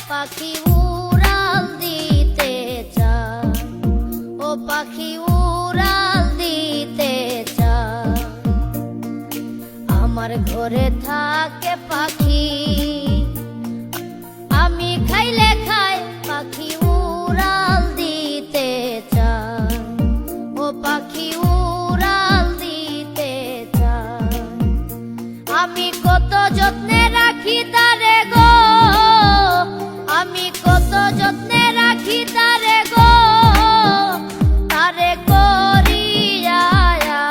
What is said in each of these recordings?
পাখি উড়াল দিতে চায়, ও পাখি উড়াল দিতে চায়। আমার ঘরে থাকে পাখি, আমি খাইলে খাই, পাখি উড়াল দিতে চায়, ও পাখি উড়াল দিতে চায়। আমি কত যত্নে রাখি তারে গো, আমি কত যত্নে রাখি তারে গো, তারে করিয়া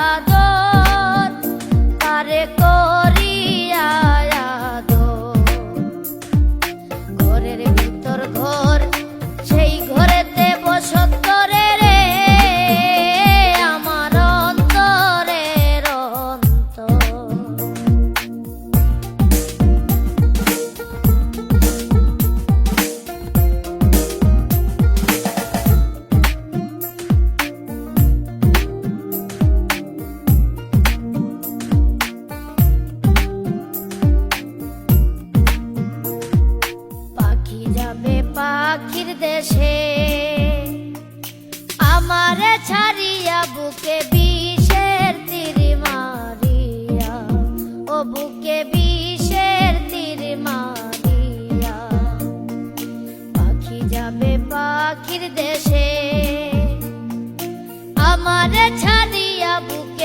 আদর, তারে করিয়া আদর। ঘরের ভিতর ঘর, সেই ঘরেতে বসত করে রে আমার অন্তরের অন্তর। পাখি যাবে পাখির দেশে, আমারে ছাড়িয়া বুকে বিষের তীর মারিয়া, ও বুকে বিষের তীর মারিয়া। পাখি যাবে পাখির দেশে, আমারে ছাড়িয়া বুকে